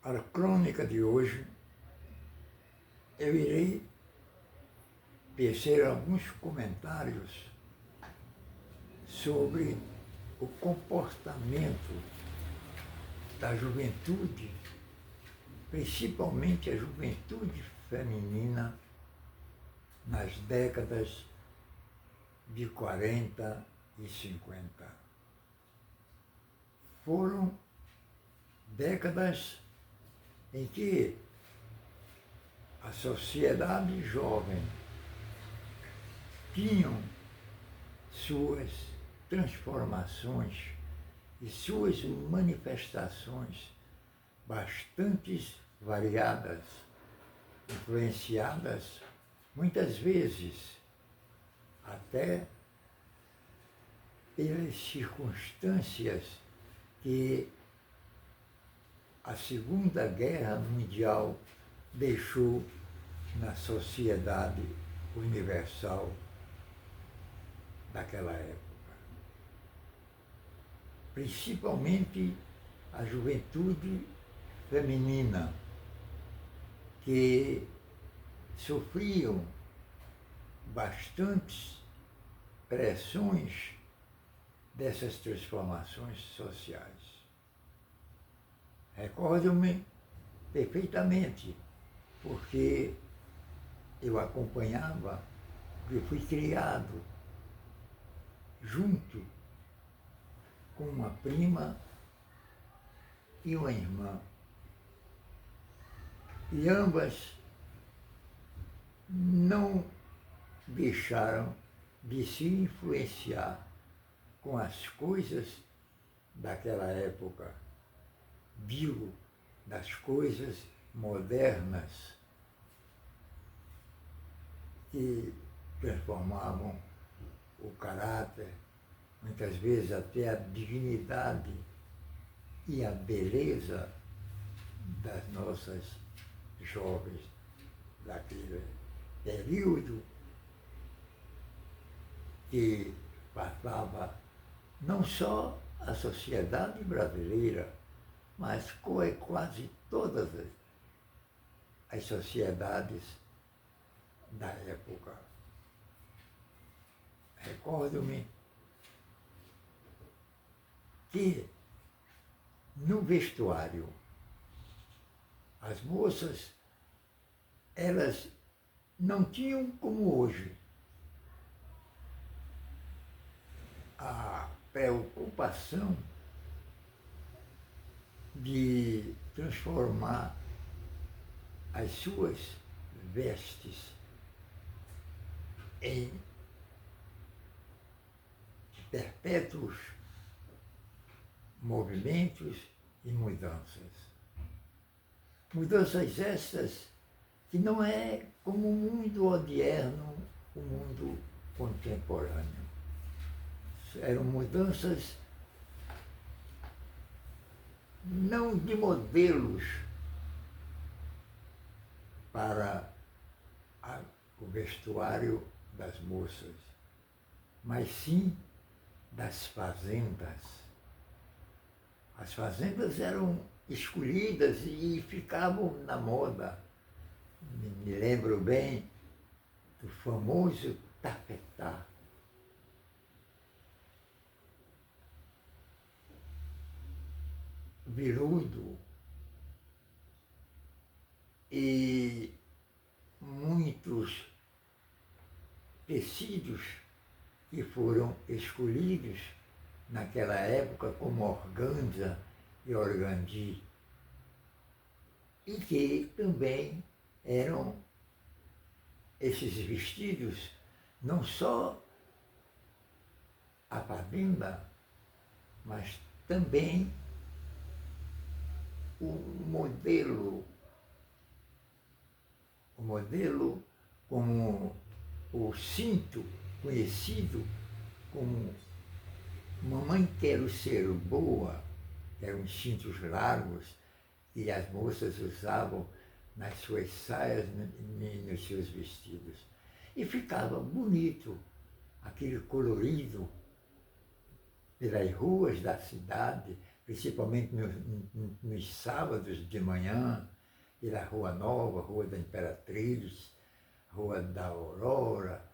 A crônica de hoje, eu irei tecer alguns comentários sobre o comportamento da juventude, principalmente a juventude feminina, nas décadas de 40 e 50. Foram décadas em que a sociedade jovem tinham suas transformações e suas manifestações bastante variadas, influenciadas muitas vezes até pelas circunstâncias que a Segunda Guerra Mundial deixou na sociedade universal daquela época. Principalmente a juventude feminina, que sofriam bastantes pressões dessas transformações sociais. Recordo-me perfeitamente, porque eu acompanhava, eu fui criado junto com uma prima e uma irmã. E ambas não deixaram de se influenciar com as coisas daquela época. Digo, das coisas modernas que transformavam o caráter, muitas vezes até a dignidade e a beleza das nossas jovens daquele período que passava não só a sociedade brasileira, mas quase todas as sociedades da época. Recordo-me que no vestuário as moças, elas não tinham como hoje a preocupação de transformar as suas vestes em perpétuos movimentos e mudanças. Mudanças essas que não é como o mundo odierno, o mundo contemporâneo. Eram mudanças não de modelos para o vestuário das moças, mas sim das fazendas. As fazendas eram escolhidas e ficavam na moda. Me lembro bem do famoso tafetá. Veludo e muitos tecidos que foram escolhidos naquela época, como organza e organdi, e que também eram esses vestidos, não só a fazenda, mas também o modelo como o cinto, conhecido como Mamãe Quero Ser Boa, que eram cintos largos que as moças usavam nas suas saias e nos seus vestidos. E ficava bonito, aquele colorido pelas ruas da cidade, principalmente nos sábados de manhã, ir à Rua Nova, Rua da Imperatriz, Rua da Aurora,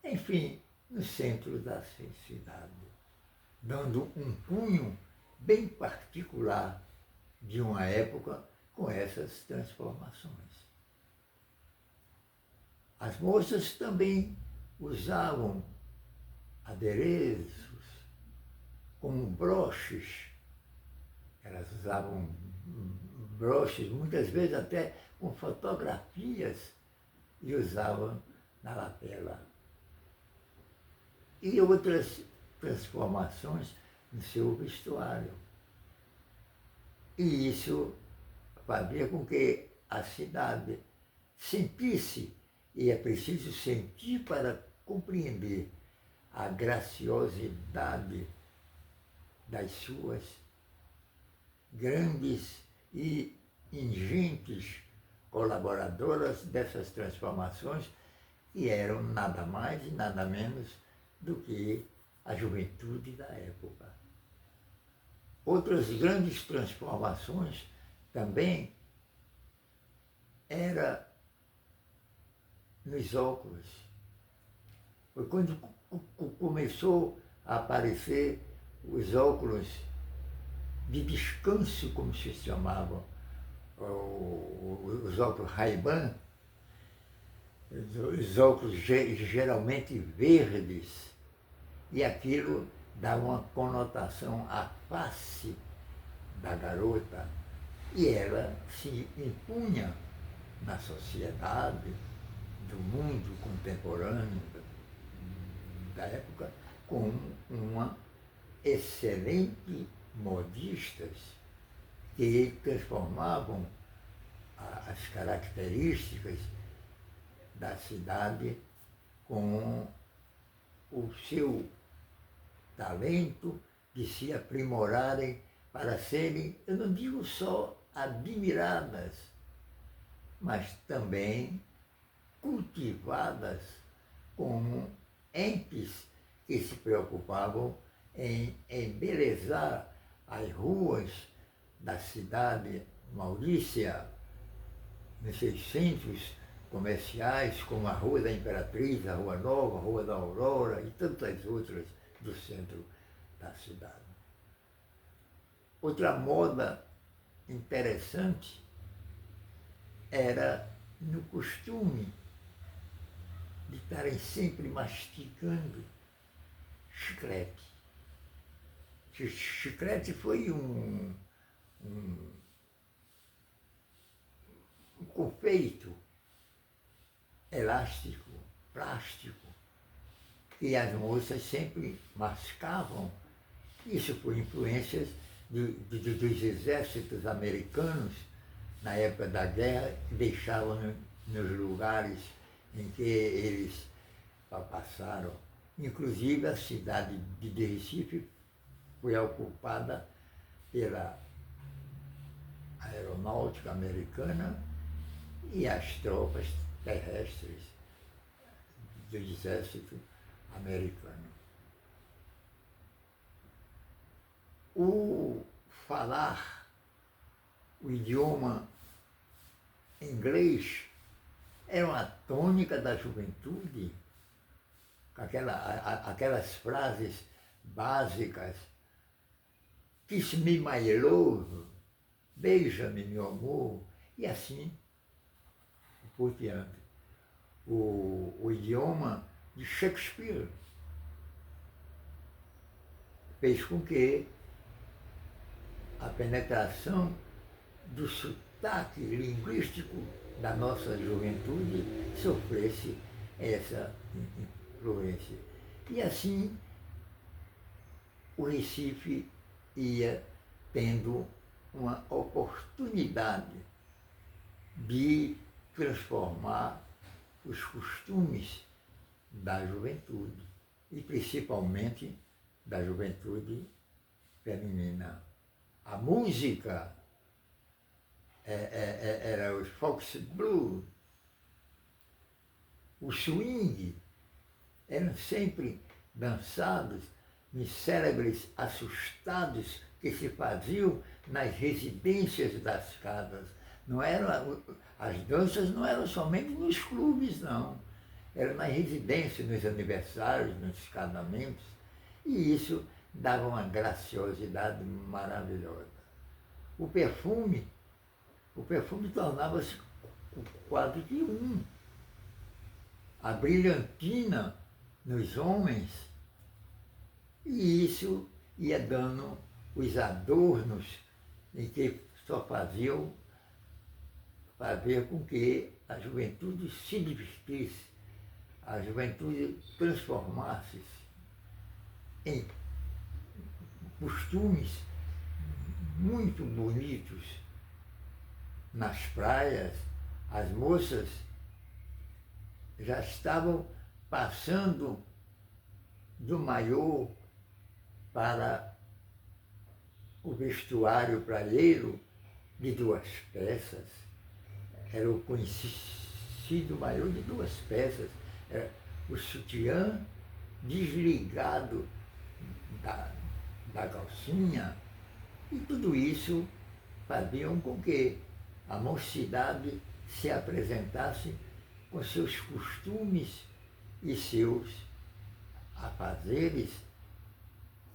enfim, no centro da cidade, dando um cunho bem particular de uma época com essas transformações. As moças também usavam adereços como broches. Elas usavam broches, muitas vezes até com fotografias, e usavam na lapela. E outras transformações no seu vestuário. E isso fazia com que a cidade sentisse, e é preciso sentir para compreender a graciosidade das suas grandes e ingentes colaboradoras dessas transformações, que eram nada mais e nada menos do que a juventude da época. Outras grandes transformações também era nos óculos. Foi quando começou a aparecer os óculos de descanso, como se chamavam, os óculos Ray-Ban, os óculos geralmente verdes, e aquilo dava uma conotação à face da garota, e ela se impunha na sociedade do mundo contemporâneo da época como uma excelente modistas que transformavam as características da cidade com o seu talento de se aprimorarem para serem, eu não digo só admiradas, mas também cultivadas como entes que se preocupavam em embelezar as ruas da cidade maurícia, nos seus centros comerciais, como a Rua da Imperatriz, a Rua Nova, a Rua da Aurora e tantas outras do centro da cidade. Outra moda interessante era no costume de estarem sempre mastigando chiclete. Chiclete foi um confeito elástico, plástico, que as moças sempre mascavam. Isso por influências dos exércitos americanos, na época da guerra, que deixavam nos lugares em que eles passaram. Inclusive a cidade de Recife foi ocupada pela aeronáutica americana e as tropas terrestres do exército americano. O falar o idioma inglês era uma tônica da juventude, aquelas frases básicas, kiss me my love, beija-me meu amor, e assim por diante. O idioma de Shakespeare fez com que a penetração do sotaque linguístico da nossa juventude sofresse essa influência. E assim o Recife ia tendo uma oportunidade de transformar os costumes da juventude, e principalmente da juventude feminina. A música era o fox blues, o swing, eram sempre dançados em célebres assustados que se faziam nas residências das casas. Não eram, as danças não eram somente nos clubes, não. Eram nas residências, nos aniversários, nos casamentos. E isso dava uma graciosidade maravilhosa. O perfume tornava-se quase que um. A brilhantina nos homens, e isso ia dando os adornos em que só faziam fazer com que a juventude se divertisse, a juventude transformasse-se em costumes muito bonitos. Nas praias, as moças já estavam passando do maiô para o vestuário praieiro de 2 peças. Era o conhecido maiô de 2 peças. Era o sutiã desligado da calcinha. E tudo isso faziam com que a mocidade se apresentasse com seus costumes e seus afazeres,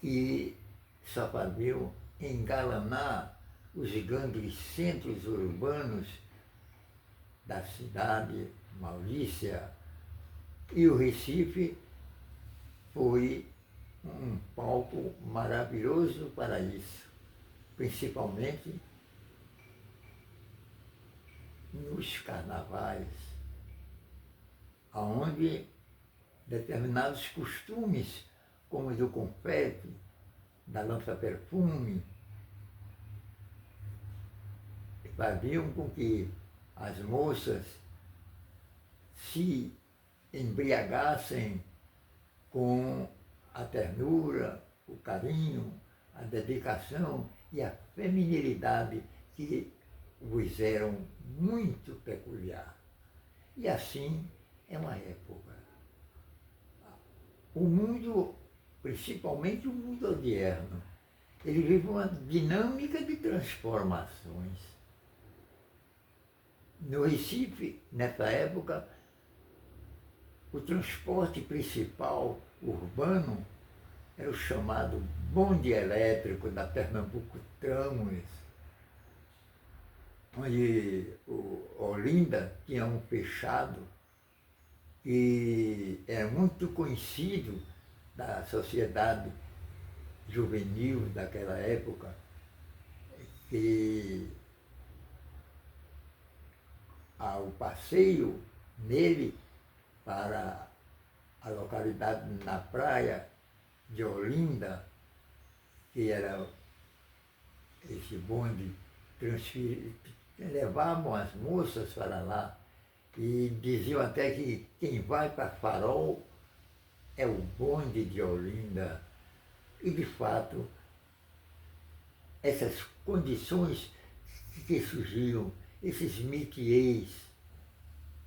que só faziam engalanar os grandes centros urbanos da cidade maurícia. E o Recife foi um palco maravilhoso para isso, principalmente nos carnavais, onde determinados costumes, como o do confete, da lança-perfume, faziam com que as moças se embriagassem com a ternura, o carinho, a dedicação e a feminilidade que vos eram muito peculiar. E assim é uma época. O mundo, principalmente o mundo odierno, ele vive uma dinâmica de transformações. No Recife, nessa época, o transporte principal urbano era o chamado bonde elétrico da Pernambuco Tramos, onde o Olinda tinha um fechado que era muito conhecido da sociedade juvenil daquela época, que o passeio nele para a localidade na praia de Olinda, que era esse bonde, levavam as moças para lá e diziam até que quem vai para Farol é o bonde de Olinda. E, de fato, essas condições que surgiam, esses métiers,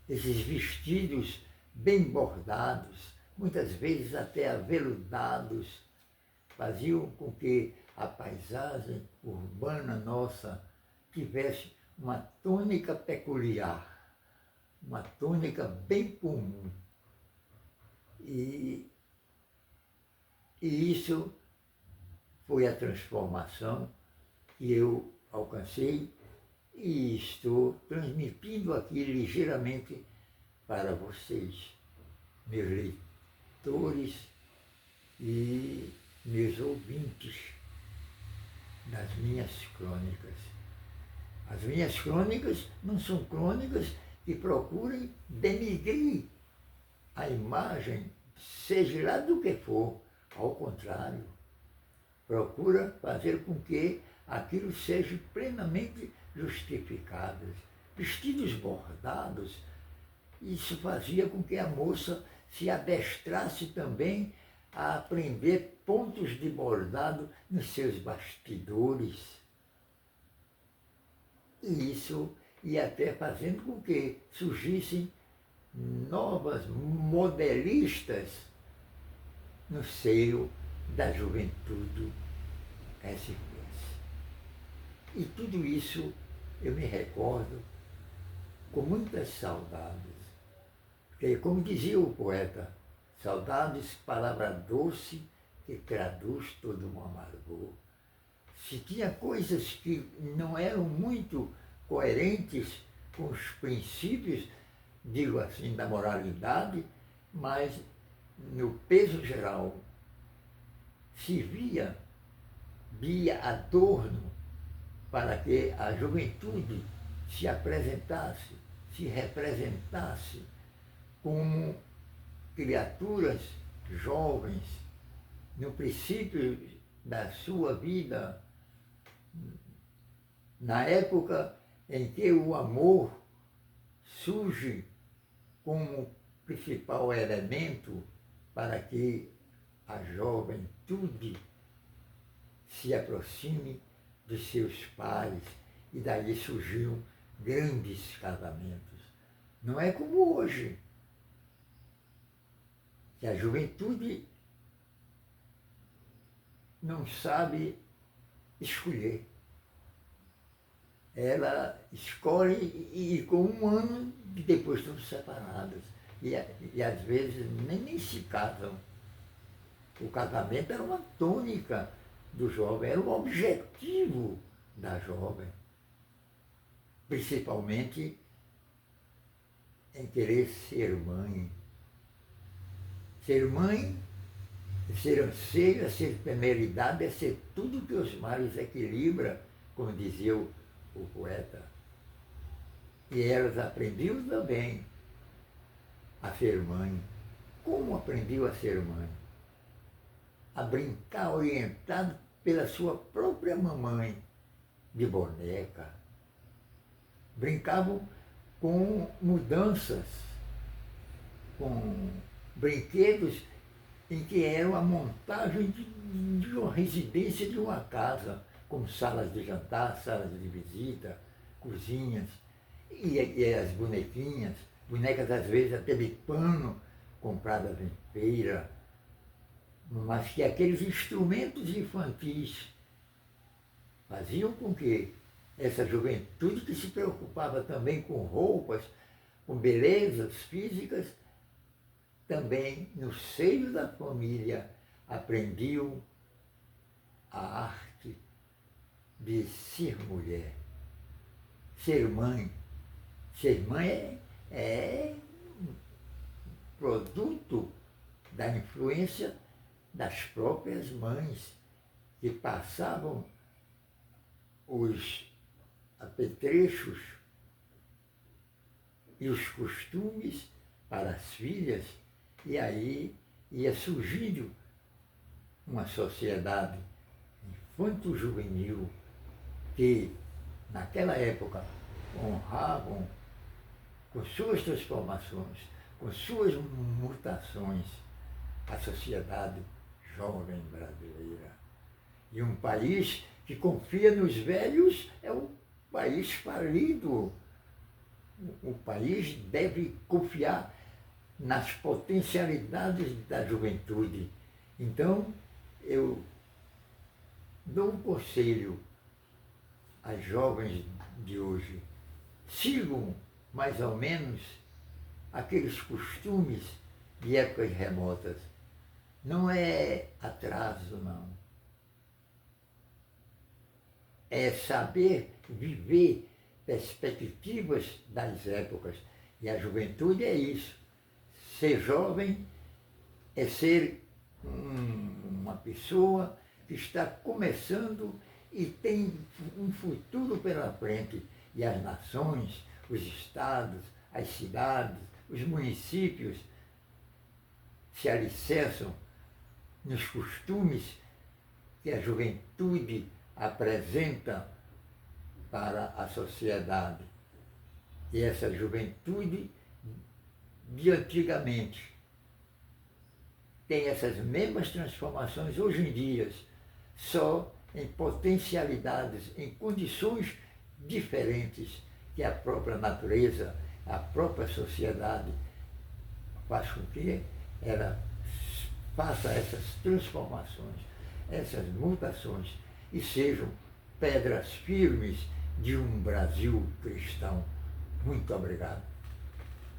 esses vestidos bem bordados, muitas vezes até aveludados, faziam com que a paisagem urbana nossa tivesse uma tônica peculiar, uma tônica bem comum. E isso foi a transformação que eu alcancei e estou transmitindo aqui ligeiramente para vocês, meus leitores e meus ouvintes das minhas crônicas. As minhas crônicas não são crônicas que procurem denigrir a imagem, seja lá do que for. Ao contrário, procura fazer com que aquilo seja plenamente justificado. Vestidos bordados, isso fazia com que a moça se adestrasse também a aprender pontos de bordado nos seus bastidores. E isso ia até fazendo com que surgissem novas modelistas no seio da juventude recifense. E tudo isso eu me recordo com muitas saudades. Porque, como dizia o poeta, saudades, palavra doce que traduz todo um amargor. Se tinha coisas que não eram muito coerentes com os princípios, digo assim, da moralidade, mas no peso geral se via adorno para que a juventude se apresentasse, se representasse como criaturas jovens, no princípio da sua vida, na época em que o amor surge como principal elemento para que a juventude se aproxime dos seus pais, e daí surgiram grandes casamentos. Não é como hoje, que a juventude não sabe escolher. Ela escolhe e com um ano depois estão separadas. E às vezes nem se casam. O casamento era uma tônica do jovem, era um objetivo da jovem. Principalmente em querer ser mãe. Ser mãe, ser anseio, ser temeridade, é ser tudo que os males equilibra, como dizia o poeta. E elas aprendiam também a ser mãe. Como aprendiam a ser mãe? A brincar orientado pela sua própria mamãe de boneca. Brincavam com mudanças, com brinquedos em que eram a montagem de uma residência, de uma casa, como salas de jantar, salas de visita, cozinhas, e as bonecas às vezes até de pano, compradas em feira, mas que aqueles instrumentos infantis faziam com que essa juventude que se preocupava também com roupas, com belezas físicas, também no seio da família aprendiam a arte de ser mulher, ser mãe. Ser mãe é produto da influência das próprias mães, que passavam os apetrechos e os costumes para as filhas, e aí ia surgindo uma sociedade infanto-juvenil que, naquela época, honravam com suas transformações, com suas mutações, a sociedade jovem brasileira. E um país que confia nos velhos é um país falido. O país deve confiar nas potencialidades da juventude. Então, eu dou um conselho às jovens de hoje. Sigam, mais ou menos, aqueles costumes de épocas remotas. Não é atraso, não. É saber viver perspectivas das épocas. E a juventude é isso. Ser jovem é ser uma pessoa que está começando e tem um futuro pela frente. E as nações, os estados, as cidades, os municípios se alicerçam nos costumes que a juventude apresenta para a sociedade. E essa juventude de antigamente tem essas mesmas transformações hoje em dia, só em potencialidades, em condições diferentes que a própria natureza, a própria sociedade faz com que ela faça essas transformações, essas mutações, e sejam pedras firmes de um Brasil cristão. Muito obrigado.